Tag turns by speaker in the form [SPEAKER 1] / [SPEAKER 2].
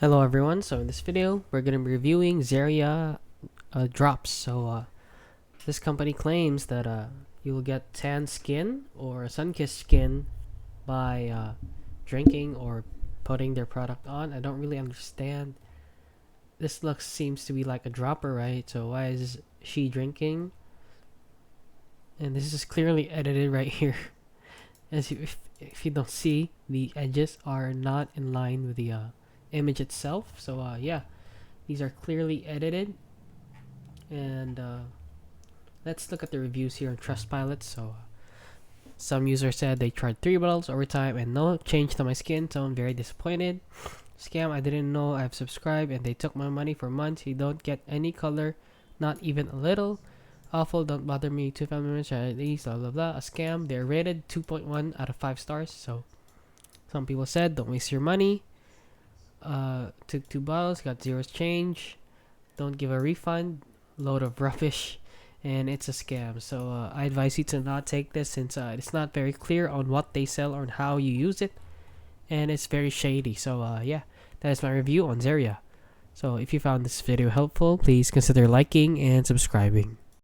[SPEAKER 1] Hello everyone, so in this video we're going to be reviewing Zeria drops. This company claims that you will get tan skin or sun-kissed skin by drinking or putting their product on. I don't really understand. This seems to be like a dropper, right? So why is she drinking? And this is clearly edited right here. If you don't see, the edges are not in line with the image itself. Yeah, these are clearly edited. And let's look at the reviews here on Trustpilot. Some users said they tried 3 bottles over time and no change to my skin tone. Very disappointed. Scam, I didn't know I've subscribed and they took my money for months. You don't get any color, not even a little. Awful, don't bother me. 2 family members, these, blah blah blah. A scam. They're rated 2.1 out of 5 stars. So some people said don't waste your money. Took 2 bottles, got 0 change. Don't give a refund. Load of rubbish, and it's a scam. I advise you to not take this since it's not very clear on what they sell or how you use it, and it's very shady. Yeah, that is my review on Zeria. So if you found this video helpful, please consider liking and subscribing.